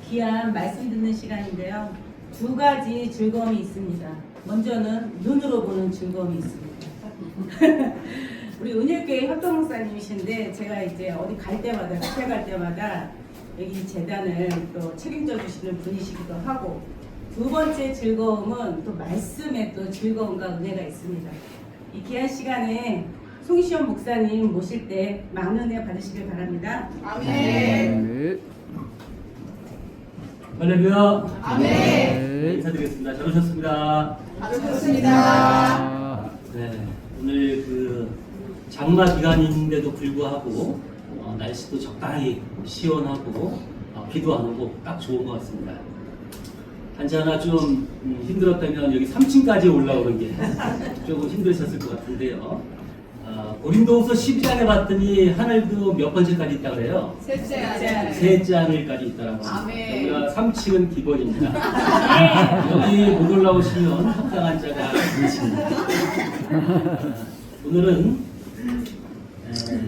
귀한 말씀 듣는 시간인데요. 두 가지 즐거움이 있습니다. 먼저는 눈으로 보는 즐거움이 있습니다. 우리 은혜교회 협동 목사님이신데 제가 이제 어디 갈 때마다 카페 갈 때마다 여기 재단을 또 책임져 주시는 분이시기도 하고, 두 번째 즐거움은 또 말씀에 또 즐거움과 은혜가 있습니다. 이 귀한 시간에 송시현 목사님 모실 때 많은 은혜 받으시길 바랍니다. 아멘. 할렐루야. 아멘. 인사드리겠습니다. 잘 오셨습니다. 잘 오셨습니다. 네, 오늘 그 장마 기간인데도 불구하고 날씨도 적당히 시원하고 비도 안 오고 딱 좋은 것 같습니다. 단지 하나 좀 힘들었다면 여기 3층까지 올라오는 게 조금 힘드셨을 것 같은데요. 고린도후서 12장에 봤더니 하늘도 몇 번째까지 있다 그래요? 셋째 하늘까지 있다라고 합니다. 여기가 3층은 기본입니다. 여기 못 올라오시면 합당한 자가 계십니다. 오늘은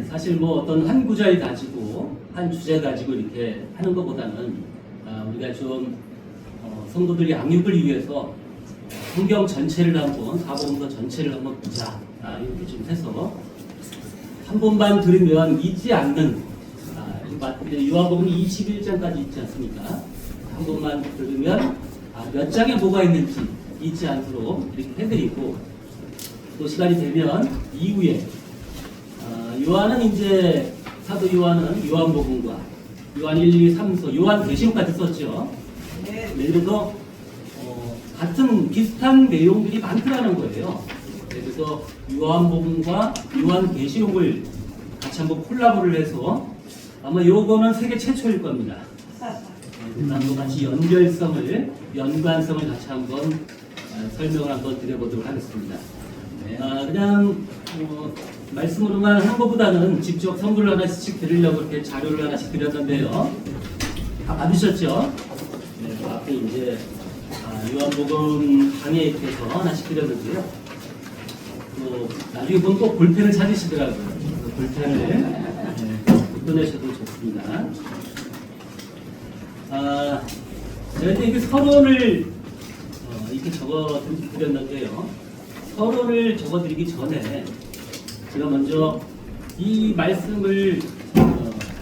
사실 뭐 어떤 한 구절 가지고 한 주제 가지고 이렇게 하는 것보다는 우리가 좀 성도들 양육을 위해서 성경 전체를 한번, 사복음서 전체를 한번 보자, 이렇게 좀 해서 한 번만 들으면 잊지 않는, 요한복음 21장까지 있지 않습니까? 한 번만 들으면 몇 장에 뭐가 있는지 잊지 않도록 이렇게 해드리고, 또 시간이 되면 이후에 요한은 이제 사도 요한은 요한복음과 요한 1, 2, 3서 요한계시록까지 썼죠. 그래서 같은 비슷한 내용들이 많더라는 거예요. 그래서 요한복음과 요한계시록을 같이 한번 콜라보를 해서 아마 요거는 세계 최초일 겁니다. 그래서 한번 같이 연관성을 같이 한번 설명을 한번 드려보도록 하겠습니다. 그냥 말씀으로만 한 것보다는 직접 선물을 하나씩 드리려고 이렇게 자료를 하나씩 드렸는데요. 다 받으셨죠? 네, 앞에 이제 요한복음 강의에 있어서 하나씩 드렸는데요. 또 나중에 보면 꼭 볼펜을 찾으시더라고요. 볼펜을 꺼내셔도 좋습니다. 제가 이제 서론을 이렇게 적어 드렸는데요. 서론을 적어 드리기 전에 제가 먼저 이 말씀을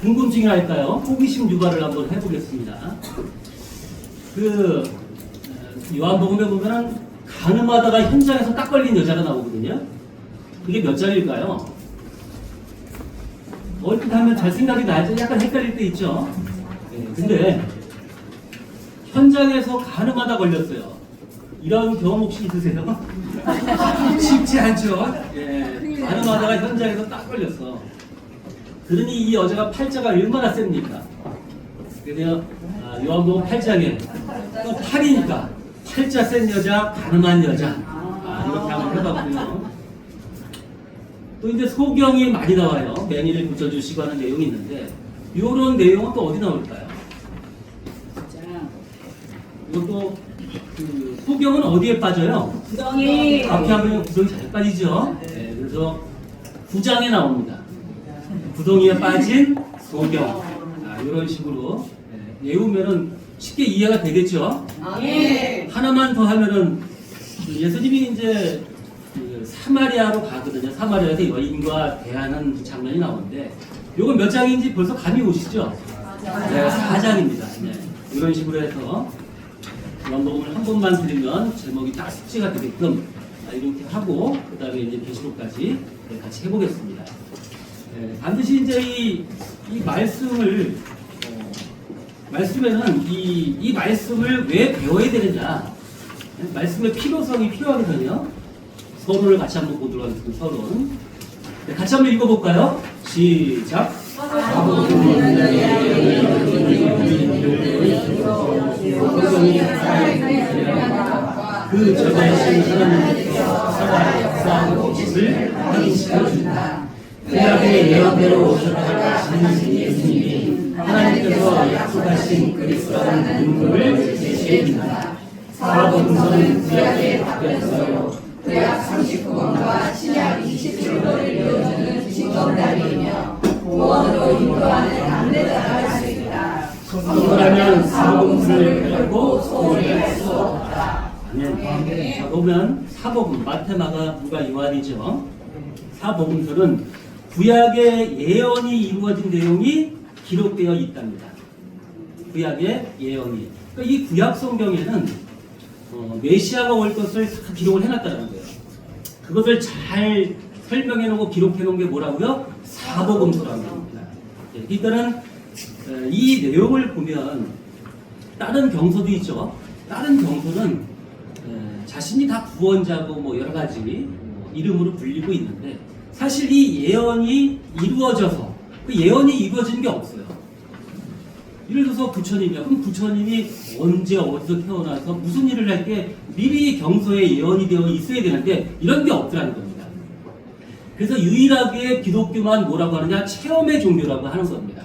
궁금증이랄까요? 호기심 유발을 한번 해보겠습니다. 요한복음에 보면은 간음하다가 현장에서 딱 걸린 여자가 나오거든요. 그게 몇 장일까요? 얼핏 하면 잘 생각이 나죠. 약간 헷갈릴 때 있죠. 근데 현장에서 간음하다 걸렸어요. 이런 경험 혹시 있으세요? 쉽지 않죠. 간음하다가 현장에서 딱 걸렸어. 그러니 이 여자가 팔자가 얼마나 셉니까? 그래서 요한복음 8장에 또 팔이니까 팔자 센 여자, 가늠한 여자, 이렇게 한번 해봤고요. 또 이제 소경이 많이 나와요. 맹인을 고쳐주시고 하는 내용이 있는데 이런 내용은 또 어디 나올까요? 이것도 소경은 어디에 빠져요? 구덩이. 앞에 하면 구덩이 잘 빠지죠. 네, 그래서 9장에 나옵니다. 구덩이에 빠진 소경. 이런 식으로 외우면은 쉽게 이해가 되겠죠. 하나만 더 하면은 예수님이 이제 사마리아로 가거든요. 사마리아에서 여인과 대하는 장면이 나오는데 요건 몇 장인지 벌써 감이 오시죠? 네, 4장입니다. 네, 이런 식으로 해서 요한복음을 한 번만 들으면 제목이 딱 숙지가 되게끔 이렇게 하고 그 다음에 이제 계시록까지 같이 해보겠습니다. 반드시 이제 이 말씀을 말씀에는 이 말씀을 왜 배워야 되느냐, 말씀의 필요성이 필요하거든요. 서론을 같이 한번 보도록 하겠습니다. 서론. 같이 한번 읽어볼까요? 시작. 그 저자이신 하나님께서 살아 역사하는 것을 확인시켜준다. 구약의 예언대로 오셨다고 하시는 예수님이 하나님께서 약속하신 그리스도라는 눈물을 제시해준다. 사복음서는 구약의 답변서요, 구약 39권과 신약 27권을 이어주는 증거달이며 구원으로 인도하는 안내자라 할 수 있다. 성도라면 사복음을 결코 소홀히 할 수 없다. 아멘. 자, 보면 사복음, 마태, 마가, 누가, 요한이죠. 사복음서는 구약의 예언이 이루어진 내용이 기록되어 있답니다. 구약의 예언이. 그러니까 이 구약 성경에는 메시아가 올 것을 다 기록을 해놨다는 거예요. 그것을 잘 설명해놓고 기록해놓은 게 뭐라고요? 사복음서라는 겁니다. 일단은 이 내용을 보면 다른 경서도 있죠. 다른 경서는 자신이 다 구원자고 뭐 여러 가지 이름으로 불리고 있는데 사실 이 예언이 이루어져서 그 예언이 이루어지는 게 없어요. 예를 들어서 부처님이야. 그럼 부처님이 언제 어디서 태어나서 무슨 일을 할 때 미리 경서에 예언이 되어 있어야 되는데 이런 게 없더라는 겁니다. 그래서 유일하게 기독교만 뭐라고 하느냐? 체험의 종교라고 하는 겁니다.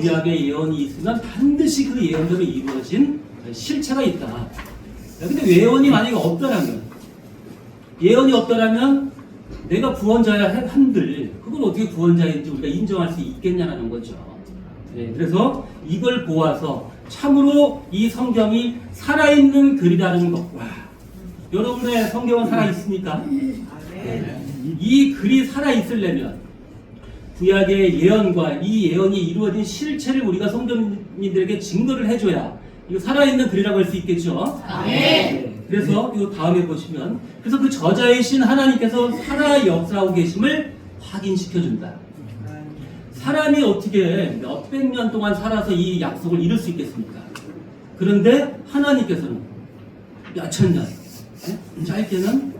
구약의 예언이 있으면 반드시 그 예언대로 이루어진 실체가 있다. 근데 예언이 만약에 없더라면 예언이 없더라면 내가 구원자야 한들 그걸 어떻게 구원자인지 우리가 인정할 수 있겠냐는 거죠. 네, 그래서 이걸 보아서 참으로 이 성경이 살아있는 글이라는 것. 와, 여러분의 성경은 살아있습니까? 네. 이 글이 살아있으려면 구약의 예언과 이 예언이 이루어진 실체를 우리가 성도님들에게 증거를 해줘야 이거 살아있는 글이라고 할 수 있겠죠. 네. 그래서 이거 다음에 보시면 그래서 그 저자이신 하나님께서 살아 역사하고 계심을 확인시켜준다. 사람이 어떻게 몇백 년 동안 살아서 이 약속을 이룰 수 있겠습니까? 그런데 하나님께서는 몇천 년, 짧게는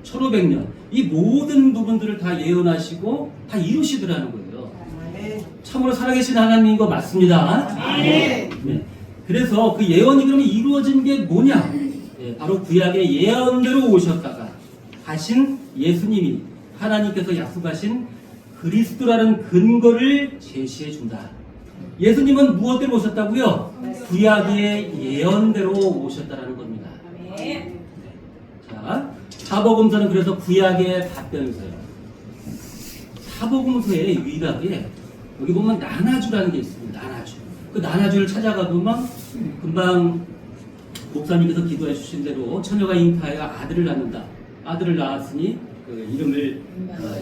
1500년 이 모든 부분들을 다 예언하시고 다 이루시더라는 거예요. 참으로 살아계신 하나님인 거 맞습니다. 네. 그래서 그 예언이 그러면 이루어진 게 뭐냐? 바로 구약의 예언대로 오셨다가 하신 예수님이 하나님께서 약속하신 그리스도라는 근거를 제시해 준다. 예수님은 무엇대로 오셨다고요? 구약의 예언대로 오셨다라는 겁니다. 자, 사복음서는 그래서 구약의 답변서예요. 사복음서에 유일하게 여기 보면 나나주라는 게 있습니다. 나나주. 그 나나주를 찾아가 보면 금방 목사님께서 기도해 주신 대로 처녀가 잉타하여 아들을 낳는다. 아들을 낳았으니 그 이름을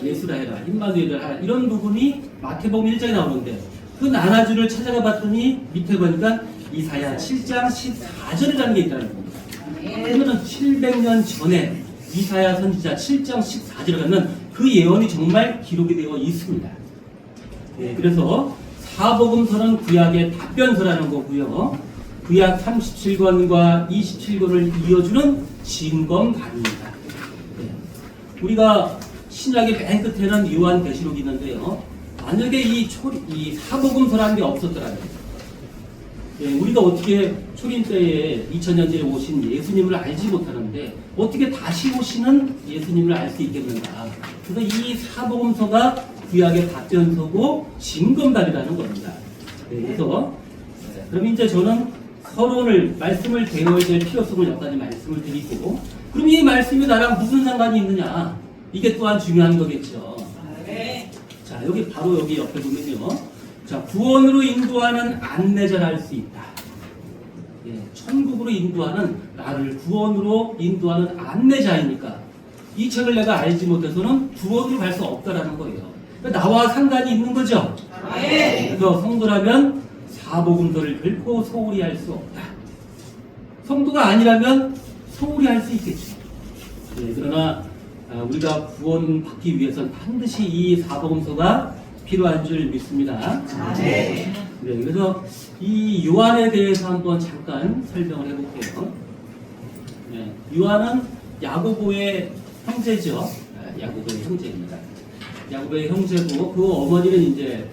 예수라 해라, 임마누엘을 하라 이런 부분이 마태복음 1장에 나오는데 그 나나주를 찾아가 봤더니 밑에 보니까 이사야 7장 14절이라는 게 있다는 겁니다. 그러면 700년 전에 이사야 선지자 7장 14절에 가면 그 예언이 정말 기록이 되어 있습니다. 네, 그래서 사복음서는 구약의 답변서라는 거고요. 구약 37권과 27권을 이어주는 진검단입니다. 우리가 신약의 맨 끝에는 요한계시록이 있는데요. 만약에 이 사복음서라는 게 없었더라면 우리가 어떻게 초림 때에 2000년 전에 오신 예수님을 알지 못하는데 어떻게 다시 오시는 예수님을 알 수 있겠는가. 그래서 이 사복음서가 구약의 답변서고 진검단이라는 겁니다. 그래서 그럼 이제 저는 서론을 말씀을 배워야 될 필요성을 몇 가지 말씀을 드리고 그럼 이 말씀이 나랑 무슨 상관이 있느냐? 이게 또한 중요한 거겠죠. 자, 여기 바로 여기 옆에 보면요. 자, 구원으로 인도하는 안내자를 할 수 있다. 천국으로 인도하는 나를 구원으로 인도하는 안내자이니까 이 책을 내가 알지 못해서는 구원으로 갈 수 없다라는 거예요. 그러니까 나와 상관이 있는 거죠. 그래서 성도라면 사복음서를 결코 소홀히 할 수 없다. 성도가 아니라면 소홀히 할 수 있겠죠. 그러나 우리가 구원받기 위해서는 반드시 이 사복음서가 필요한 줄 믿습니다. 그래서 이 요한에 대해서 한번 잠깐 설명을 해볼게요. 요한은 야고보의 형제죠. 야고보의 형제입니다. 야고보의 형제고 그 어머니는 이제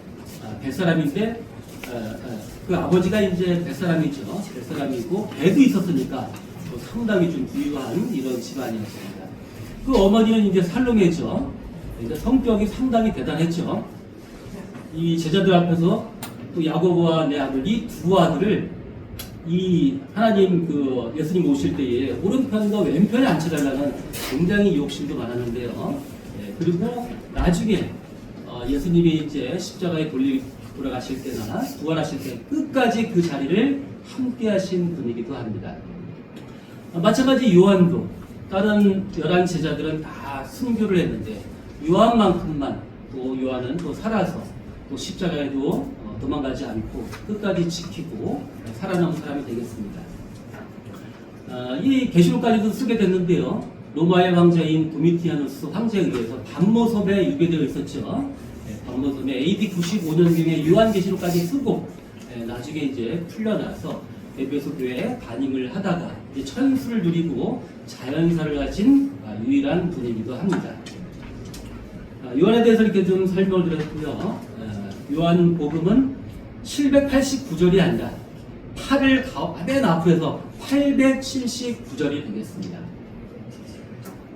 뱃사람인데 그 아버지가 이제 뱃사람이죠. 뱃사람이고 배도 있었으니까 상당히 좀 부유한 이런 집안이었습니다. 그 어머니는 이제 살로메죠. 그러니까 성격이 상당히 대단했죠. 이 제자들 앞에서 또 야고보와 내 아들 이 두 아들을 이 하나님 그 예수님 오실 때에 오른편과 왼편에 앉혀달라는 굉장히 욕심도 많았는데요. 그리고 나중에 예수님이 이제 십자가에 돌아가실 때나 부활하실 때 끝까지 그 자리를 함께 하신 분이기도 합니다. 마찬가지 요한도 다른 11 제자들은 다 순교를 했는데 요한만큼만 또 요한은 또 살아서 또 십자가에도 도망가지 않고 끝까지 지키고 살아남은 사람이 되겠습니다. 이 계시록까지도 쓰게 됐는데요. 로마의 황제인 도미티아누스 황제에 의해서 반모섬에 유배되어 있었죠. 반모섬에 AD 95년경에 요한계시록까지 쓰고 나중에 이제 풀려나서 에베소 교회에 반임을 하다가 이제 천수를 누리고 자연사를 가진 유일한 분이기도 합니다. 요한에 대해서 이렇게 좀 설명을 드렸고요. 요한복음은 789절이 아니라 팔을 맨 앞에서 879절이 되겠습니다.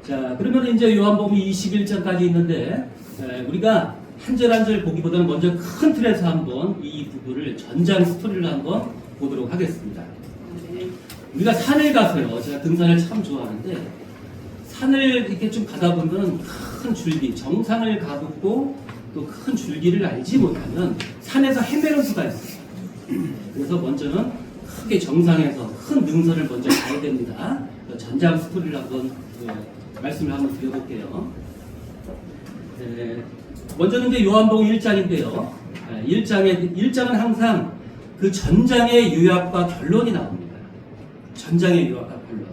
자, 그러면 이제 요한복음 21장까지 있는데 우리가 한 절 한 절 보기보다는 먼저 큰 틀에서 한번 이 부분을 전장 스토리를 한번 보도록 하겠습니다. 우리가 산을 가서요. 제가 등산을 참 좋아하는데 산을 이렇게 좀 가다 보면 큰 줄기, 정상을 가보고 또 큰 줄기를 알지 못하면 산에서 헤매는 수가 있어요. 그래서 먼저는 크게 정상에서 큰 능선을 먼저 가야 됩니다. 전장 스토리를 한번 말씀을 한번 드려볼게요. 먼저는 이제 요한복음 1장인데요. 1장은 항상 그 전장의 요약과 결론이 나옵니다. 전장의 요약과 결론.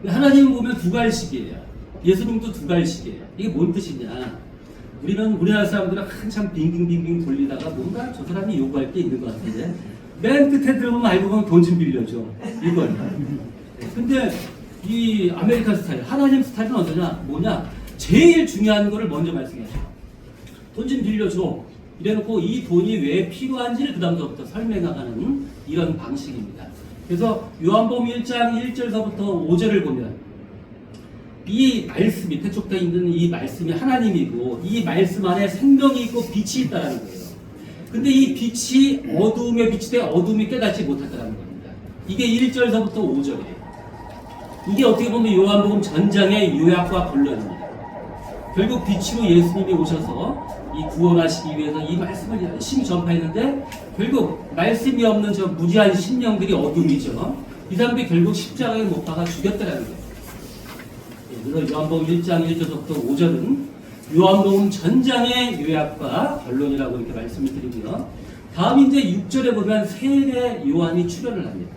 하나님 보면 두 갈식이에요. 예수님도 두 갈식이에요. 이게 뭔 뜻이냐? 우리는 우리나라 사람들은 한참 빙빙빙빙 돌리다가 뭔가 저 사람이 요구할 게 있는 것 같은데 맨 끝에 들어보면 알고 보면 돈 좀 빌려줘. 이걸. 근데 이 아메리칸 스타일, 하나님 스타일은 어떠냐? 뭐냐? 제일 중요한 거를 먼저 말씀해요. 돈 좀 빌려줘. 이래놓고 이 돈이 왜 필요한지를 그 다음부터 설명하는 이런 방식입니다. 그래서 요한복음 1장 1절서부터 5절을 보면 이 말씀이 태촉되어 있는 이 말씀이 하나님이고 이 말씀 안에 생명이 있고 빛이 있다는 거예요. 근데 이 빛이 어두움에 빛이 돼 어두움이 깨닫지 못했다는 겁니다. 이게 1절서부터 5절이에요. 이게 어떻게 보면 요한복음 전장의 요약과 본론입니다. 결국 빛으로 예수님이 오셔서 이 구원하시기 위해서 이 말씀을 열심히 전파했는데 결국 말씀이 없는 저 무지한 심령들이 어둠이죠. 이 사람들이 결국 십자가에 못 박아 죽였다는 거예요. 그래서 요한복음 1장 1절부터 5절은 요한복음 전장의 요약과 결론이라고 이렇게 말씀을 드리고요. 다음 이제 6절에 보면 세례 요한이 출현을 합니다.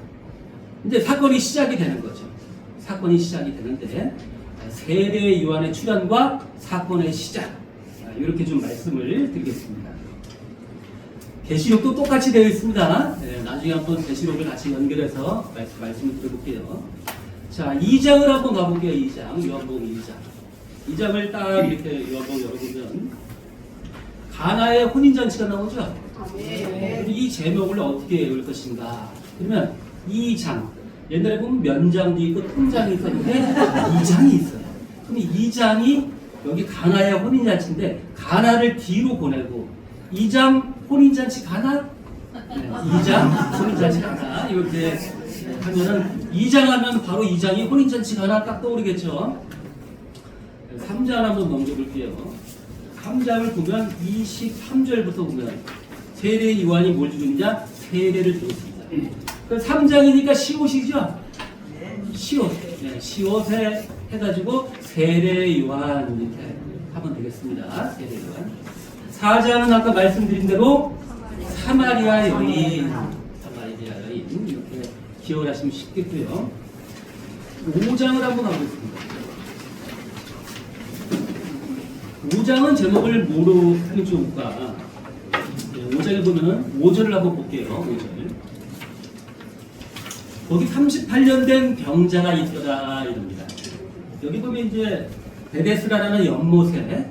이제 사건이 시작이 되는 거죠. 사건이 시작이 되는데 세례 요한의 출현과 사건의 시작 이렇게 좀 말씀을 드리겠습니다. 계시록도 똑같이 되어 있습니다. 나중에 한번 계시록을 같이 연결해서 말씀을 드려볼게요. 자, 2장을 한번 가볼게요. 2장, 요한복음 2장. 2장을 딱 이렇게 요한복음 열어보면 가나의 혼인잔치가 나오죠. 이 제목을 어떻게 외울 것인가? 그러면 2장, 옛날에 보면 면장도 있고 통장이 있었는데 2장이 있어요. 그럼 2장이 여기 가나의 혼인잔치인데 가나를 뒤로 보내고 2장 혼인잔치 가나? 2장 혼인잔치 가나? 이렇게 하면은 2장 하면 바로 2장이 혼인잔치 가나 딱 떠오르겠죠. 3장 한번 넘겨볼게요. 3장을 보면 23절부터 보면 세례 요한이 뭘 주느냐? 세례를 주었습니다. 그 3장이니까 시옷이죠? 시옷. 시옷에 해가지고 세례 요한 이렇게 하면 되겠습니다. 세례 요한. 4장은 아까 말씀드린 대로 사마리아 여인. 사마리아 여인. 이렇게 기억을 하시면 쉽겠고요. 5장을 한번 가보겠습니다. 5장은 제목을 뭐로 하면 좋을까? 5장에 보면은 5절을 한번 볼게요. 5절. 거기 38년 된 병자가 있더라 이럽니다. 여기 보면 이제 베데스다라는 연못에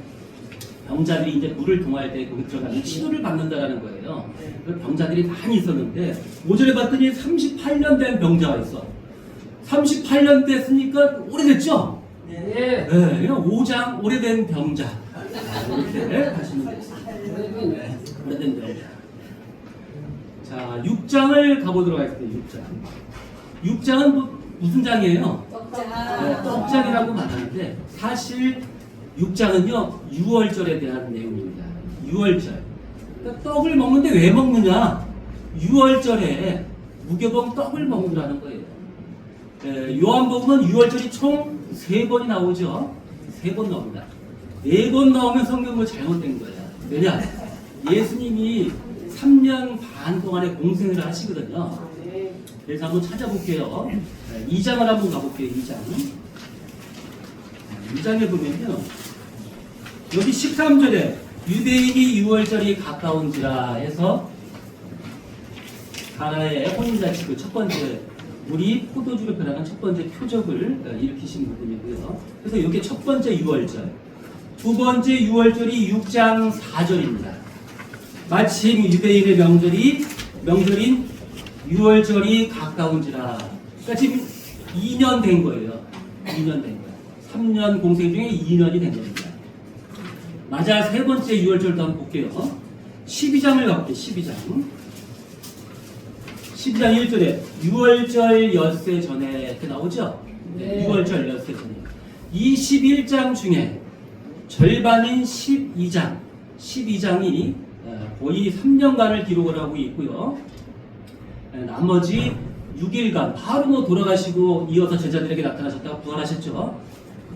병자들이 이제 물을 동할 때 거기 들어가면 치료를 받는다라는 거예요. 그 병자들이 많이 있었는데 5절에 봤더니 38년 된 병자가 있어. 38년 됐으니까 오래됐죠? 네. 네, 5장 오래된 병자. 이렇게 하시면 되겠습니다. 오래된 병자. 자, 6장을 가보도록 하겠습니다. 6장은 무슨 장이에요? 떡장이라고 말하는데 사실 6장은요 6월절에 대한 내용입니다. 6월절. 그러니까 떡을 먹는데 왜 먹느냐? 6월절에 무교봉 떡을 먹는다는 거예요. 요한복음은 6월절이 총 3번이 나오죠. 3번 나옵니다. 4번 나오면 성경을 잘못된 거예요. 왜냐? 예수님이 3년 반 동안의 공생을 하시거든요. 그래서 한번 찾아볼게요. 2장을 한번 가볼게요. 2장. 2장에 보면요. 여기 13절에 유대인이 6월절이 가까운지라 해서 가나의 혼인잔치 그 첫 번째 물이 포도주로 변하는 첫 번째 표적을 일으키신 부분이고요. 그래서 이게 첫 번째 6월절. 두 번째 6월절이 6장 4절입니다. 마침 유대인의 명절인 6월절이 가까운지라. 그러니까 지금 2년 된 거예요. 2년 된 거예요. 3년 공생 중에 2년이 된 겁니다. 맞아, 세 번째 6월절도 한번 볼게요. 12장을 가볼게요. 12장 1절에 6월절 엿새 전에 이렇게 나오죠? 네. 6월절 엿새 전에 21장 중에 절반인 12장이 거의 3년간을 기록을 하고 있고요. 나머지 6일간 바로 뭐 돌아가시고 이어서 제자들에게 나타나셨다가 부활하셨죠.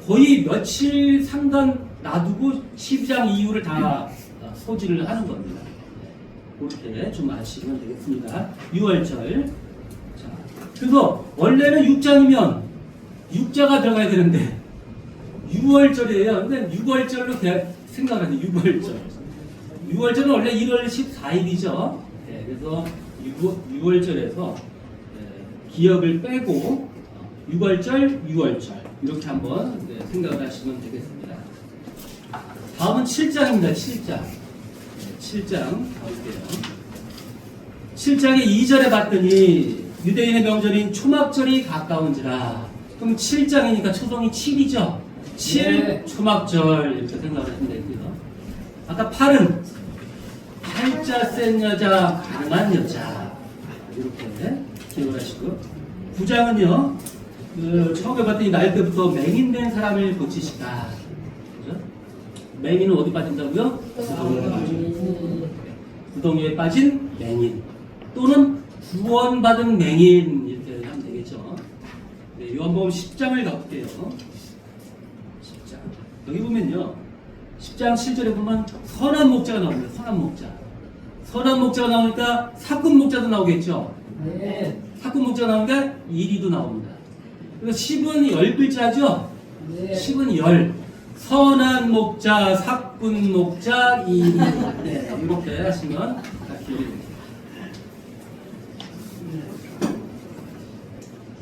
거의 며칠 상간 놔두고 12장 이후를 다 소지를 하는 겁니다. 그렇게 좀 아시면 되겠습니다. 6월절. 자, 그래서 원래는 6장이면 6자가 들어가야 되는데 6월절이에요. 근데 6월절로 생각을 하세요. 6월절. 6월절은 원래 1월 14일이죠. 네, 그래서 6월절에서 기억을 빼고 6월절 이렇게 한번 생각을 하시면 되겠습니다. 다음은 7장입니다. 7장 가볼게요. 7장의 2절에 봤더니 유대인의 명절인 초막절이 가까운지라. 그럼 7장이니까 초성이 7이죠. 7 네. 초막절 이렇게 생각을 하시면 되고요. 아까 8은 팔자 센 여자, 가능한 여자 이렇게 기억을 하시고요. 9장은요. 처음에 봤더니 날 때부터 맹인된 사람을 고치시다. 그죠? 맹인은 어디 빠진다고요? 구덩이에 빠진. 구덩이에 빠진 맹인 또는 구원받은 맹인 이렇게 하면 되겠죠. 네, 요한복음 10장을 가볼게요. 10장. 여기 보면요. 10장 7절에 보면 선한 목자가 나옵니다. 선한 목자. 선한 목자가 나오니까 사꾼 목자도 나오겠죠. 네. 사꾼 목자가 나오니까 이리도 나옵니다. 그래서 10은 10글자죠. 네. 10은 10. 선한 목자, 사꾼 목자, 이리. 네, 이렇게 하시면 다 기억이 됩니다.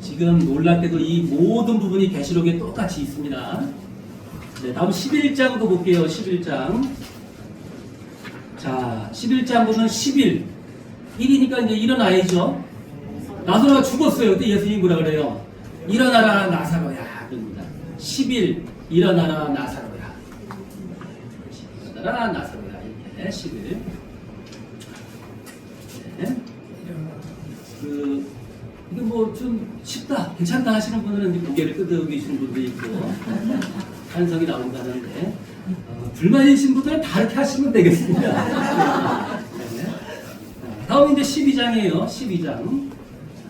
지금 놀랍게도 이 모든 부분이 계시록에 똑같이 있습니다. 네, 다음 11장도 볼게요. 11장. 자, 11장 보면 11. 1이니까 이제 일어나야죠. 나사로가 죽었어요. 그때 예수님이 뭐라 그래요? 일어나라 나사로야. 그럽니다. 11. 일어나라 나사로야. 일어나라 나사로야. 이렇게 11. 네. 이게 뭐 좀 쉽다, 괜찮다 하시는 분들은 이제 고개를 끄덕이시는 분도 있고 찬성이 나온다는데 불만이신 분들은 다르게 하시면 되겠습니다. 네. 다음 이제 12장이에요. 12장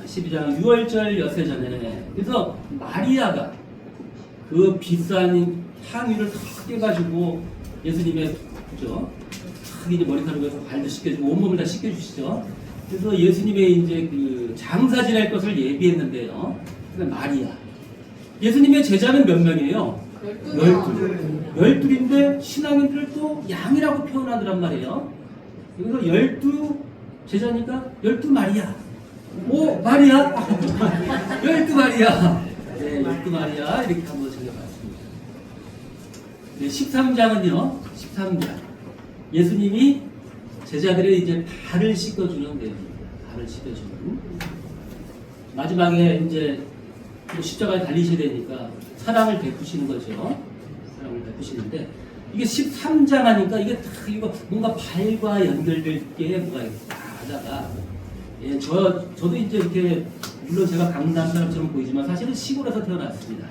6월절 엿새 전에. 그래서 마리아가 그 비싼 향유를 탁 깨가지고 예수님의 그죠? 탁 이제 머리카락에서 발도 씻겨주고 온몸을 다 씻겨주시죠. 그래서 예수님의 이제 그 장사 지낼 것을 예비했는데요. 그러니까 마리아. 예수님의 제자는 몇 명이에요? 12인데 신앙인들을 또 양이라고 표현하더란 말이에요. 그래서 12 제자니까 12 마리아. 오, 마리아? 12 마리아. 네, 12 마리아. 이렇게 한번 적어봤습니다. 네, 13장은요. 13장. 예수님이 제자들의 이제 발을 씻겨주는 내용입니다. 발을 씻겨주는. 마지막에 이제 십자가에 달리셔야 되니까 사랑을 베푸시는 거죠. 사랑을 베푸시는데 이게 13장 하니까 이게 다 이거 뭔가 발과 연결될 게 뭐가 있다 하다가 예, 저도 이제 이렇게 물론 제가 강남 사람처럼 보이지만 사실은 시골에서 태어났습니다.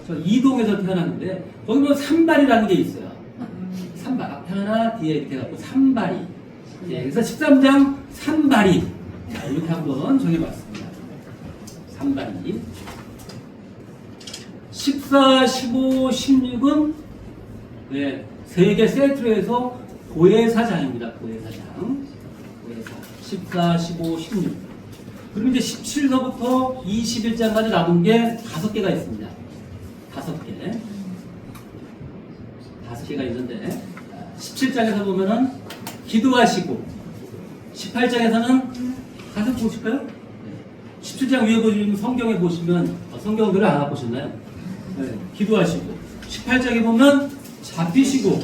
저 이동에서 태어났는데 거기 보면 산발이라는 게 있어요. 산발 앞에 하나 뒤에 이렇게 갖고 산발이 예, 그래서 13장 산발이 이렇게 한번 정해봤습니다. 산발이 14, 15, 16은 네, 세 개 세트로 해서 고해사장입니다. 고해사장. 고해사. 14, 15, 16. 그리고 이제 17서부터 21장까지 남은 게 5개가 있습니다. 5개. 5개가 있는데 17장에서 보면은 기도하시고 18장에서는 가서 보실까요? 17장 위에 보시면 성경에 보시면 성경 글을 안 보셨나요? 네, 기도하시고 18장에 보면 잡히시고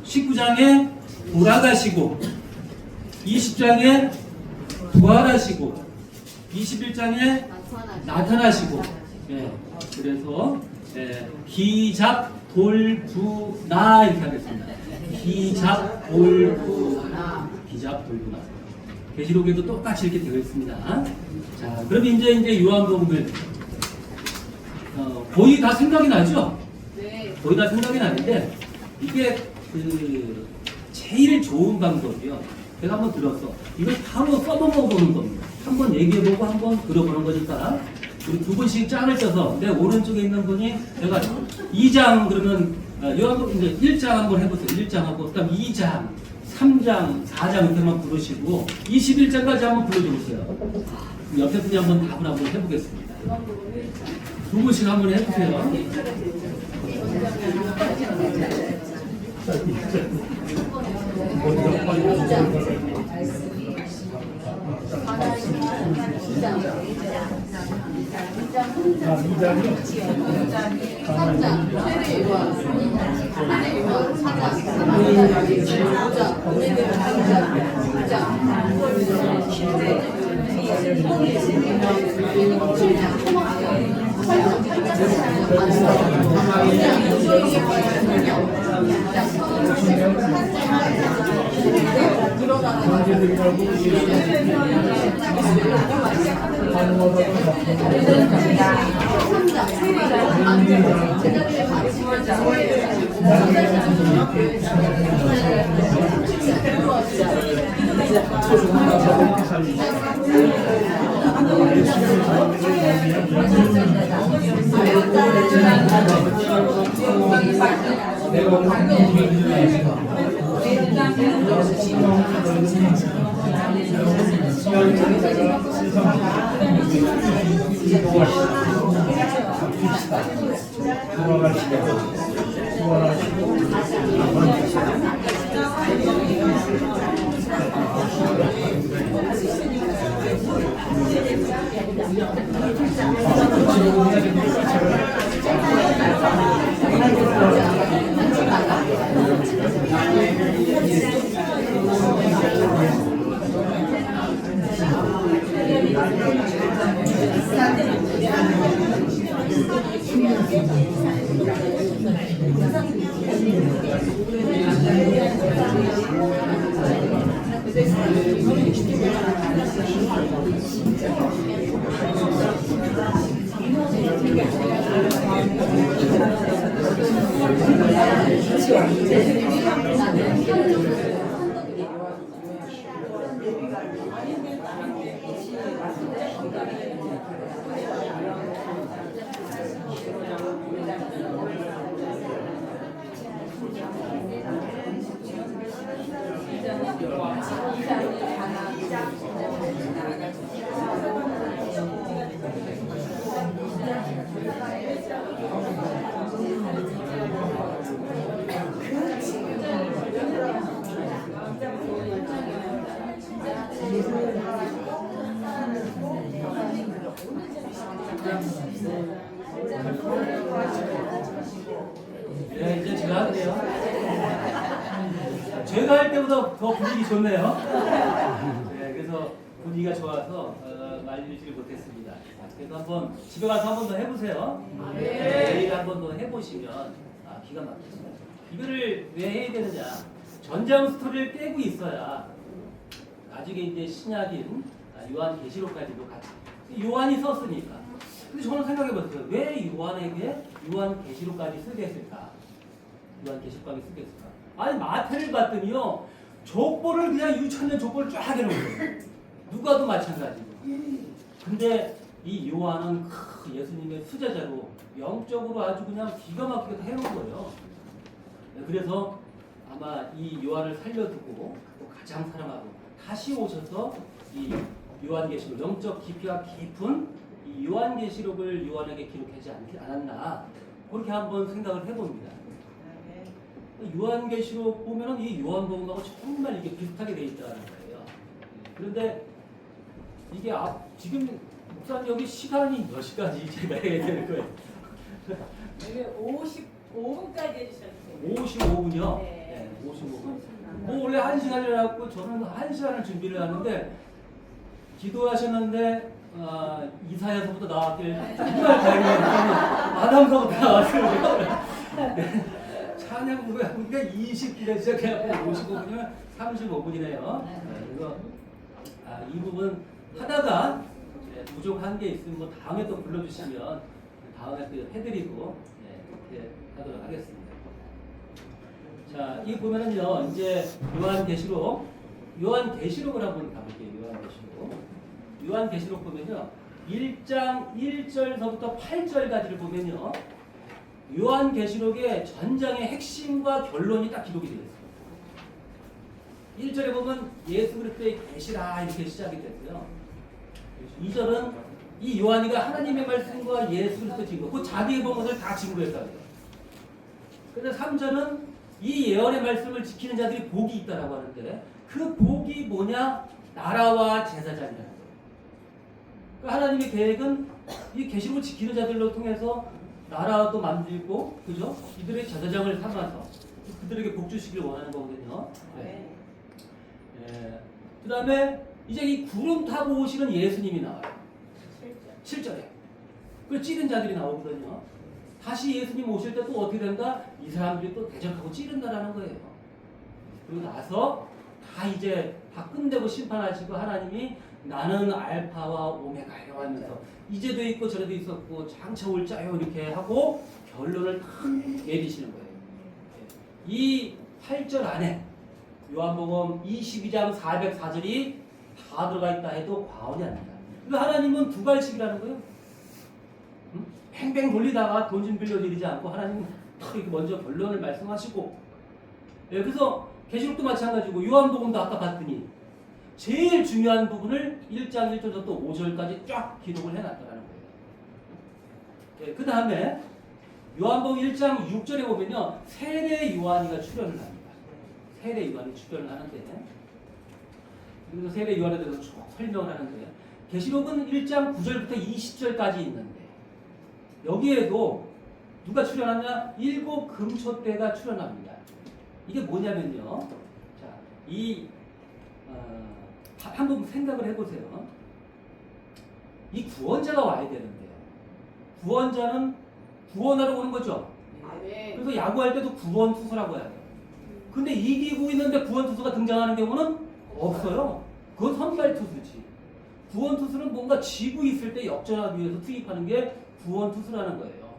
19장에 돌아가시고 20장에 부활하시고 21장에 나타나시고 그래서 기잡돌부나 이렇게 하겠습니다. 기잡돌부나 기잡돌부나 계시록에도 똑같이 이렇게 되어 있습니다. 자, 그럼 이제 요한복음을 거의 다 생각이 나죠? 네. 거의 다 생각이 나는데 이게 그 제일 좋은 방법이요. 제가 한번 들었어. 이걸 바로 써먹어보는 겁니다. 한번 얘기해보고 한번 들어보는 거니까 우리 두 분씩 짝을 쪄서 내 오른쪽에 있는 분이 제가 2장 그러면 요한복음 이제 1장 한번 해보세요. 1장 하고 그다음 2장, 3장, 4장 이렇게만 부르시고 21장까지 한번 불러주세요. 옆에 분이 한번 답을 한번 해보겠습니다. 두 분씩 한번 해보세요. 네, 이제 제가 할게요. 제가 할 때보다 더 분위기 좋네요. 네, 그래서 분위기가 좋아서 말리지를 못했습니다. 그래서 한번 집에 가서 한 번 더 해보세요. 내일 한 번 더 해보시면 기가 막힙니다. 이거를 왜 해야 되느냐? 전장 스토리를 깨고 있어야 나중에 이제 신약인 요한계시록까지도 같이 요한이 썼으니까. 근데 저는 생각해봤어요. 왜 요한에게 요한계시록까지 쓰게 했을까? 요한계시록까지 쓰게 했을까? 아니 마태를 봤더니요 족보를 그냥 유천년 족보를 쫙 해놓은 거예요. 누가도 마찬가지고. 근데 이 요한은 예수님의 수제자로 영적으로 아주 그냥 기가 막히게 다 해놓은 거예요. 그래서 아마 이 요한을 살려두고 또 가장 사랑하고 다시 오셔서 이 요한계시록 영적 깊이가 깊은 이 요한계시록을 요한에게 기록하지 않았나 그렇게 한번 생각을 해봅니다. 요한계시록 보면은 이 요한복음하고 정말 이게 비슷하게 돼 있다는 거예요. 그런데 이게 지금 목사님 여기 시간이 몇 시까지 제가 해야 되는 거예요? 이게 55분까지 해주셨어요. 55분이요? 네. 55분. 뭐 원래 1시간을 해갖고 저는 1시간을 준비를 하는데 기도하셨는데 이사야서부터 나왔길 정말 다행이에요. 아담서부터 나왔어요. 찬양 부르니까 20분에 시작해갖고 55분이면 35분이네요. 그래서 이 부분 하다가 부족한 게 있으면 뭐 다음에 또 불러주시면 다음에 또 해드리고 이렇게 하도록 하겠습니다. 자, 이 보면은요, 이제 요한계시록을 한번 가볼게요. 요한계시록 보면요, 1장 1절서부터 8절까지를 보면요, 요한계시록의 전장의 핵심과 결론이 딱 기록이 되어 있어요. 1절에 보면 예수 그리스도의 계시라 이렇게 시작이 됐고요. 2절은 이 요한이가 하나님의 말씀과 예수 그리스도 증거, 그 자기의 본 것을 다 증거했다고 해요. 그런데 3절은 이 예언의 말씀을 지키는 자들이 복이 있다라고 하는데 그 복이 뭐냐? 나라와 제사장이라는 거예요. 그러니까 하나님의 계획은 이 계시록을 지키는 자들로 통해서 나라도 만들고, 그죠? 이들의 제사장을 삼아서 그들에게 복 주시기를 원하는 거거든요. 네. 그 다음에 이제 이 구름 타고 오시는 예수님이 나와요. 7절에. 그 찌른 자들이 나오거든요. 다시 예수님 오실 때 또 어떻게 된다? 이 사람들이 또 대적하고 찌른다라는 거예요. 그리고 나서 다 이제 다 끝내고 심판하시고 하나님이 나는 알파와 오메가예요 하면서 이제도 있고 저래도 있었고 장차 올 자요 이렇게 하고 결론을 다 내리시는 거예요. 이 8절 안에 요한복음 22장 404절이 다 들어가 있다 해도 과언이 아닙니다. 그러니까 하나님은 두 갈씩이라는 거예요. 팽팽 돌리다가 돈 좀 빌려드리지 않고 하나님은 딱 이렇게 먼저 결론을 말씀하시고, 그래서 계시록도 마찬가지고 요한복음도 아까 봤더니 제일 중요한 부분을 1장 1절부터 5절까지 쫙 기록을 해놨다는 거예요. 그 다음에 요한복음 1장 6절에 보면요, 세례 요한이가 출연을 합니다. 세례 요한이 출연을 하는데, 그래서 세례 요한에 대해서 쭉 설명을 하는데, 계시록은 1장 9절부터 20절까지 있는데 여기에도 누가 출연하냐? 7 금초대가 출연합니다. 이게 뭐냐면요, 자, 한번 생각을 해보세요. 이 구원자가 와야 되는데요. 구원자는 구원하러 오는 거죠. 그래서 야구할 때도 구원 투수라고 해요. 근데 이기고 있는데 구원 투수가 등장하는 경우는 없어요. 그건 선발 투수지. 구원 투수는 뭔가 지고 있을 때 역전하기 위해서 투입하는 게 구원 투수라는 거예요.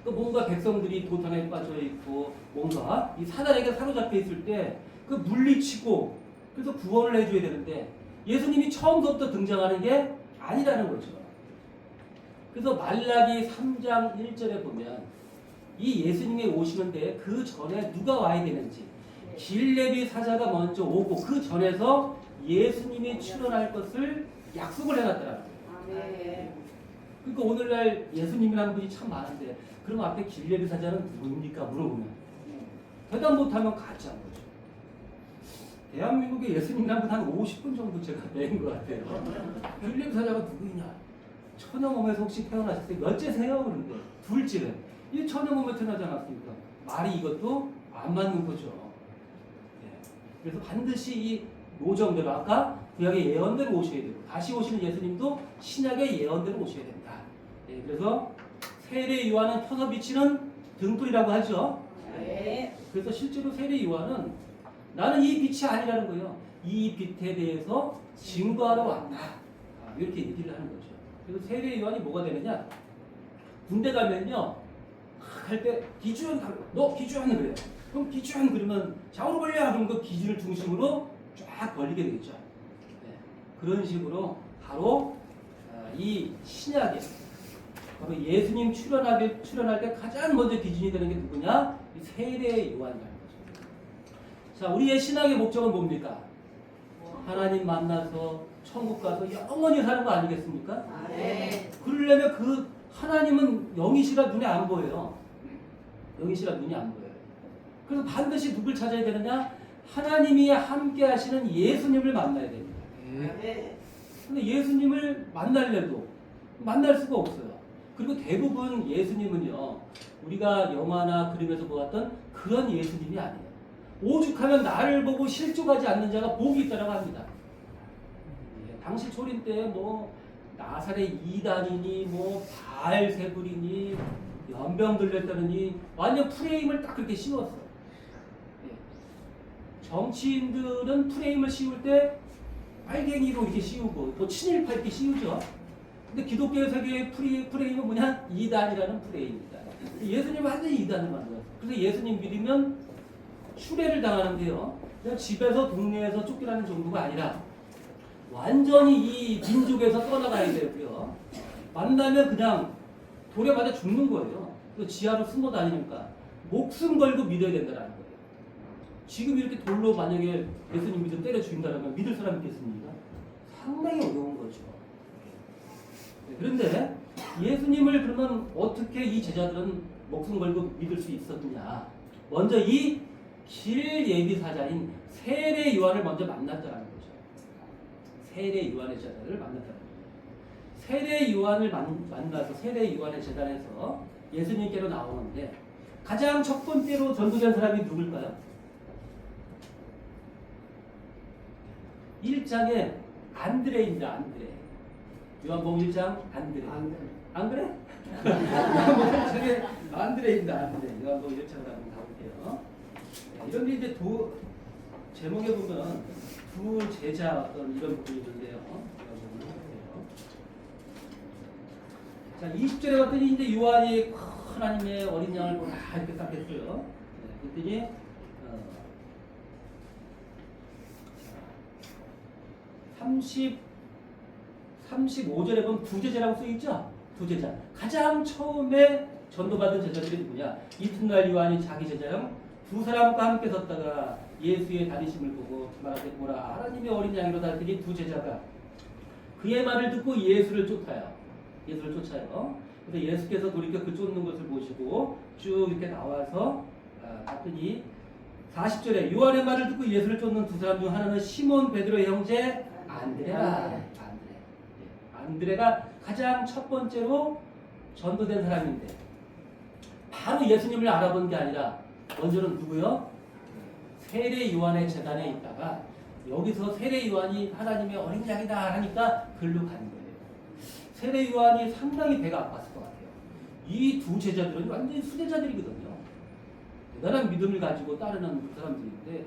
그러니까 뭔가 백성들이 도탄에 빠져 있고 뭔가 이 사단에게 사로잡혀 있을 때 그 물리치고 그래서 구원을 해줘야 되는데 예수님이 처음부터 등장하는 게 아니라는 거죠. 그래서 말라기 3장 1절에 보면 이 예수님이 오시는데 그 전에 누가 와야 되는지 길레비 사자가 먼저 오고 그 전에서 예수님이 출현할 것을 약속을 해놨더라고요. 그러니까 오늘날 예수님이라는 분이 참 많은데 그럼 앞에 길레비 사자는 누굽니까? 물어보면 대답 못하면 가짜인 거죠. 대한민국에 예수님이라는 분 한 50분 정도 제가 뵌 것 같아요. 길레비 사자가 누구냐? 처녀몸에서 혹시 태어나셨어요? 몇째세요? 그런데 둘째는 이 처녀몸에 태어나지 않았습니까? 말이 이것도 안 맞는 거죠. 그래서 반드시 이 노정대로 아까 구약의 예언대로 오셔야 되고 다시 오시는 예수님도 신약의 예언대로 오셔야 된다. 그래서 세례 요한은 펴서 비치는 등불이라고 하죠. 그래서 실제로 세례 요한은 나는 이 빛이 아니라는 거예요. 이 빛에 대해서 증거하러 왔다. 이렇게 얘기를 하는 거죠. 그래서 세례 요한이 뭐가 되느냐? 군대 가면요, 갈 때 기주원 너 기주원은 그래요. 그럼 기준 그러면 좌우로 벌려 그러면 그 기준을 중심으로 쫙 벌리게 되죠. 네. 그런 식으로 바로 이 신약에 바로 예수님 출현할 때 가장 먼저 기준이 되는 게 누구냐? 이 세례 요한이라는 거죠. 자, 우리의 신학의 목적은 뭡니까? 하나님 만나서 천국 가서 영원히 사는 거 아니겠습니까? 네. 그러려면 그 하나님은 영이시라 눈에 안 보여요. 영이시라 눈이 안 보여요. 그래서 반드시 누굴 찾아야 되느냐? 하나님이 함께 하시는 예수님을 만나야 됩니다. 네. 근데 예수님을 만나려도 만날 수가 없어요. 그리고 대부분 예수님은요, 우리가 영화나 그림에서 보았던 그런 예수님이 아니에요. 오죽하면 나를 보고 실족하지 않는 자가 복이 있다라고 합니다. 예, 당시 초림 때 뭐 나사렛 이단이니 뭐 바알세불이니 연병 들렸다느니 완전 프레임을 딱 그렇게 씌웠어요. 예. 정치인들은 프레임을 씌울 때 빨갱이로 이렇게 씌우고 또 친일파 이렇게 씌우죠. 근데 기독교 세계의 프레임은 뭐냐? 이단이라는 프레임입니다. 예수님 완전히 이단을 만들었어요. 그래서 예수님 믿으면 추례를 당하는데요. 그냥 집에서 동네에서 쫓겨나는 정도가 아니라 완전히 이 민족에서 떠나가야 되고요. 만나면 그냥 돌에 맞아 죽는 거예요. 또 지하로 숨어 다니니까 목숨 걸고 믿어야 된다는 거예요. 지금 이렇게 돌로 만약에 예수님 믿어 때려 죽인다면 믿을 사람 있겠습니까? 상당히 어려운 거죠. 그런데 예수님을 그러면 어떻게 이 제자들은 목숨 걸고 믿을 수 있었느냐? 먼저 이 길 예비사자인 세례 요한을 먼저 만났다는 거죠. 세례 요한의 제자를 만났다는 거죠. 세례 요한을 만나서 세례 요한의 제단에서 예수님께로 나오는데 가장 첫 번째로 전도된 사람이 누굴까요? 1장에 안드레입니다. 안드레. 요한복음 1장 안드레. 안 그래? 요한복음 1장에 안드레입니다. 안드레. 요한복음 1장을 한번 가볼게요. 이런 게 이제 제목에 보면 두 제자 어떤 이런 부분이 있는데요. 자, 20절에 봤더니 이제 요한이 하나님의 어린 양을 보라 이렇게 딱 했어요. 그랬더니 35절에 보면 두 제자라고 써있죠? 두 제자. 가장 처음에 전도받은 제자들이 누구냐? 이튿날 요한이 자기 제자형 두 사람과 함께 섰다가 예수의 다니심을 보고 말하되 보라 하나님의 어린 양이로다 했더니 두 제자가 그의 말을 듣고 예수를 쫓아요. 예수를 쫓아요. 그래서 예수께서 돌이켜 그 쫓는 것을 보시고 쭉 이렇게 나와서 봤더니 40절에 요한의 말을 듣고 예수를 쫓는 두 사람 중 하나는 시몬 베드로의 형제 안드레라. 안드레가 가장 첫 번째로 전도된 사람인데 바로 예수님을 알아본 게 아니라 먼저는 누구요? 세례 요한의 제단에 있다가 여기서 세례 요한이 하나님의 어린 양이다 하니까 글로 간 거예요. 세례 요한이 상당히 배가 아팠을 것 같아요. 이 두 제자들은 완전히 수제자들이거든요. 대단한 믿음을 가지고 따르는 그 사람들인데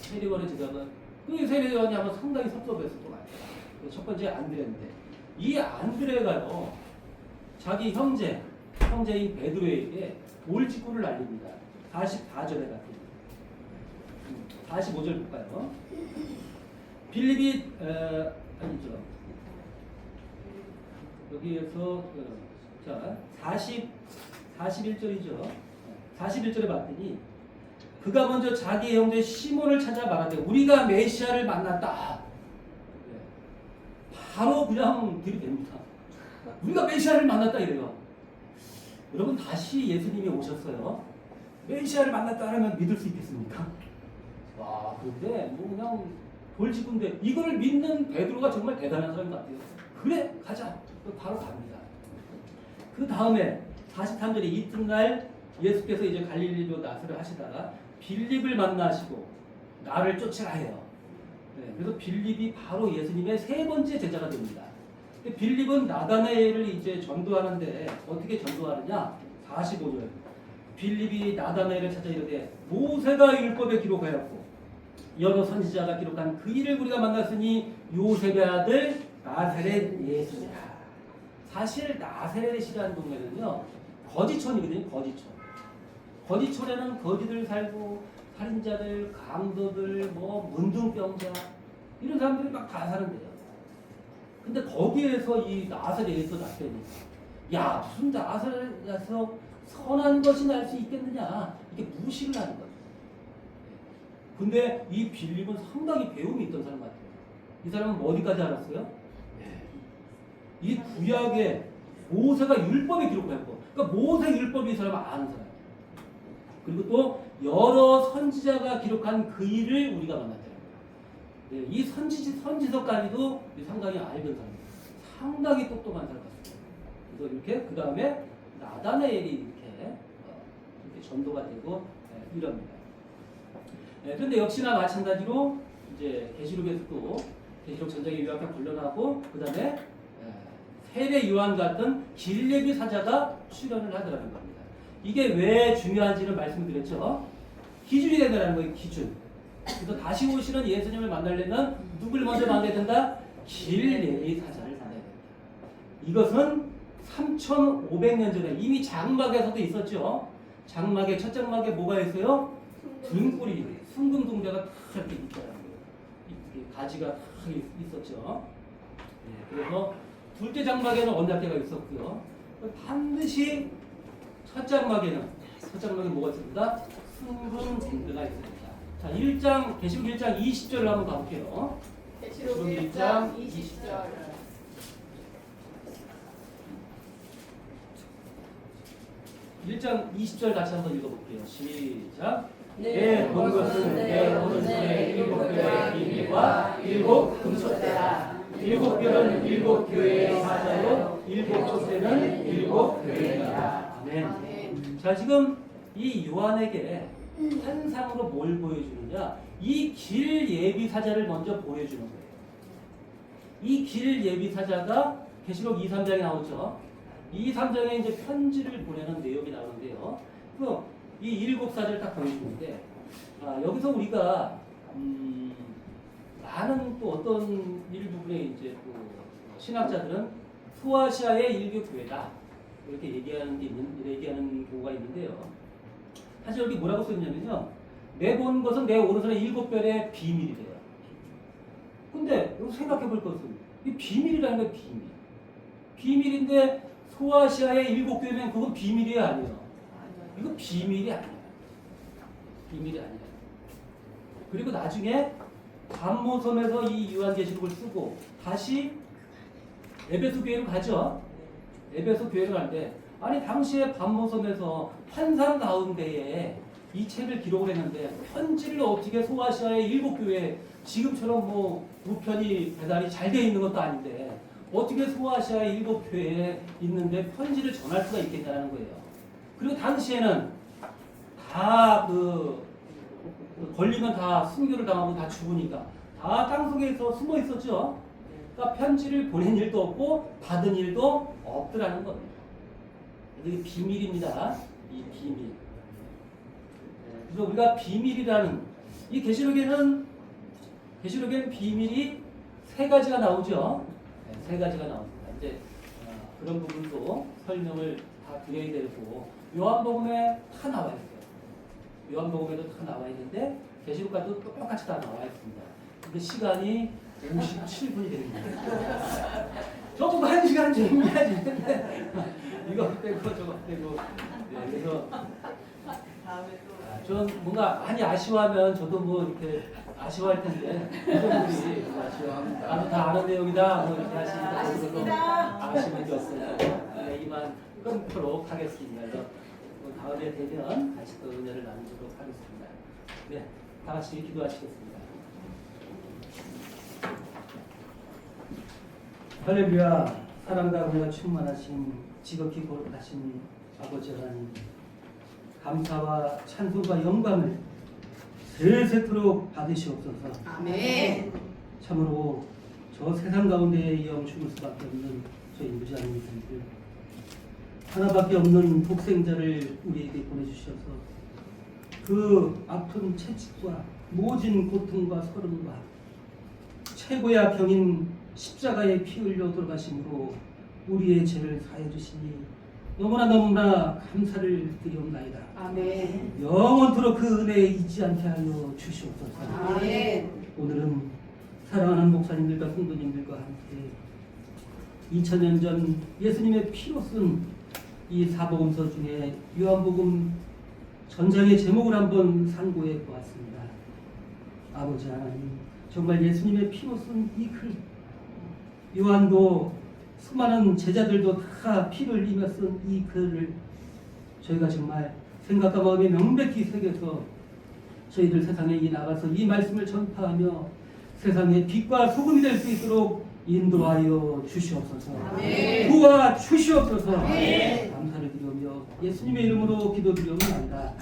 세례 요한의 제자가 그 세례 요한이 아마 상당히 섭섭했을 것 같아요. 첫 번째 안드레인데 이 안드레가요 자기 형제인 베드로에게 돌직구를 날립니다. 44절에 같은 45절 볼까요? 빌립이 아니죠. 여기에서 자 41절이죠. 41절에 봤더니 그가 먼저 자기 형제 시몬을 찾아 말하되 우리가 메시아를 만났다. 바로 그냥 들이댑니다. 우리가 메시아를 만났다 이래요. 여러분 다시 예수님이 오셨어요. 메시아를 만났다 하면 믿을 수 있겠습니까? 와, 그런데 뭐 그냥 돌직구인데 이거를 믿는 베드로가 정말 대단한 사람 같아요. 그래, 가자. 바로 갑니다. 그 다음에 43절에 이튿날 예수께서 이제 갈릴리로 나서를 하시다가 빌립을 만나시고 나를 쫓으라 해요. 네, 그래서 빌립이 바로 예수님의 세 번째 제자가 됩니다. 빌립은 나다나엘을 이제 전도하는데 어떻게 전도하느냐? 45절. 빌립이 나다나엘을 찾아 이르되 모세가 율법에 기록하였고 여러 선지자가 기록한 그 일을 우리가 만났으니 요셉의 아들 나사렛 예수니라. 사실 나사렛이라는 동네는요 거지촌이거든요. 거지촌. 거지촌에는 거지들 살고 살인자들, 강도들, 뭐 문둥병자 이런 사람들이 막 다 사는데요. 근데 거기에서 이 나사렛에서 났더니 야 무슨 나사렛에서 선한 것이 날 수 있겠느냐 이렇게 무시를 하는 거예요. 근데 이 빌립은 상당히 배움이 있던 사람 같아요. 이 사람은 어디까지 알았어요? 이 구약에 모세가 율법에 기록했고, 그러니까 모세 율법이 이 사람은 아는 사람. 그리고 또 여러 선지자가 기록한 그 일을 우리가 만났다는 거예요. 이 선지서까지도 상당히 알던 사람이에요. 상당히 똑똑한 사람 같습니다. 그래서 이렇게 그 다음에 나다나엘이 이렇게 전도가 되고 이럽니다. 그런데 역시나 마찬가지로 이제 계시록에서도 계시록 전쟁에 요약해 불러나고 그 다음에 세례 요한 같은 길레비 사자가 출연을 하더라는 겁니다. 이게 왜 중요한지는 말씀드렸죠. 기준이 된다는 거예요. 기준. 그래서 다시 오시는 예수님을 만나려면 누굴 먼저 만나야 된다? 길레비 사자를 만나야 된다. 이것은 3,500년 전에 이미 장막에서도 있었죠. 장막에 첫 장막에 뭐가 있어요? 등불이 순금 동자가 탁 이렇게 있더라는 거예요. 가지가 탁 있었죠. 그래서 둘째 장막에는 언약궤가 있었고요. 반드시 첫 장막에 뭐가 있습니다? 순금 동자가 있습니다. 자, 1장 계시록 1장 20절을 한번 가볼게요. 계시록 1장 20절. 1장 20절 다시 한번 읽어볼게요. 시작. 네, 본 것은 내 오른손에 7개의 비밀과 7 금촛대라. 7별은 7 교회의 사자요 7 촛대는 7 교회이다. 아멘. 자, 지금 이 요한에게 환상으로 뭘 보여주느냐? 이 길 예비 사자를 먼저 보여주는 거예요. 이 길 예비 사자가 계시록 2, 3장에 나오죠. 2, 3장에 이제 편지를 보내는 내용이 나오는데요. 이 7 사자를 딱 보여주는데, 여기서 우리가 많은 또 어떤 일부분의 이제 또 신학자들은 소아시아의 일교 교회다 이렇게 얘기하는 경우가 있는데요. 사실 여기 뭐라고 써있냐면요, 내 본 것은 내 오른손에 7별의 비밀이래요. 근데 여기 생각해 볼 것은 이 비밀이라는 게 비밀인데 소아시아의 7 교회면 그건 비밀이 아니에요. 이거 비밀이 아니에요. 그리고 나중에 감모섬에서 이 요한계시록을 쓰고 다시 에베소 교회로 가죠. 에베소 교회로 가는데, 아니 당시에 감모섬에서 환상 가운데에 이 책을 기록을 했는데 편지를 어떻게 소아시아의 7 교회, 지금처럼 뭐 우편이 배달이 잘 돼 있는 것도 아닌데 어떻게 소아시아의 7 교회에 있는데 편지를 전할 수가 있겠냐는 거예요. 그리고 당시에는 다 걸리면 다 순교를 당하고 다 죽으니까 다 땅속에서 숨어 있었죠. 그러니까 편지를 보낸 일도 없고 받은 일도 없더라는 겁니다. 이게 비밀입니다. 이 비밀. 그래서 우리가 비밀이라는 이 계시록에는 비밀이 3가지가 나오죠. 3가지가 나옵니다. 이제 그런 부분도 설명을 다 드려야 되고, 요한복음에 다 나와 있어요. 요한복음에도 다 나와 있는데 계시록과도 똑같이 다 나와 있습니다. 근데 시간이 57분이 됩니다. 저보고 1시간 준비해야지. 이거 빼고 저거 빼고. 그래서 전 뭔가 많이 아쉬워하면 저도 뭐 이렇게 아쉬워할 텐데, 여러분들이 아쉬워합니다. 나도 다 아는 내용이다 뭐 이렇게 하시니까 아쉬운 게 없어요. 이만 끊도록 하겠습니다. 그래서 다음에 되면 다시 또 은혜를 나누도록 하겠습니다. 네, 다 같이 기도하시겠습니다. 할렐루야. 사랑과 은혜가 충만하신 지극히 거룩하신 아버지 하나님, 감사와 찬송과 영광을 세세토록 받으시옵소서. 아멘. 참으로 저 세상 가운데에 영 죽을 수밖에 없는 저희 무지한 인생들, 하나밖에 없는 독생자를 우리에게 보내주셔서 그 아픈 채찍과 모진 고통과 서름과 최고의 악형인 십자가에 피 흘려 돌아가심으로 우리의 죄를 사해 주시니 너무나 감사를 드리옵나이다. 아멘. 영원토록 그 은혜에 잊지 않게 하여 주시옵소서. 아멘. 오늘은 사랑하는 목사님들과 성도님들과 함께 2000년 전 예수님의 피로 쓴 이 사복음서 중에 요한복음 전장의 제목을 한번 상고해 보았습니다. 아버지 하나님, 정말 예수님의 피로 쓴 이 글, 요한도 수많은 제자들도 다 피를 흘리며 쓴 이 글을 저희가 정말 생각과 마음에 명백히 새겨서 저희들 세상에 나가서 이 말씀을 전파하며 세상의 빛과 소금이 될 수 있도록 인도하여 주시옵소서. 도와 주시옵소서. 감사를 드리며 예수님의 이름으로 기도드리옵나이다.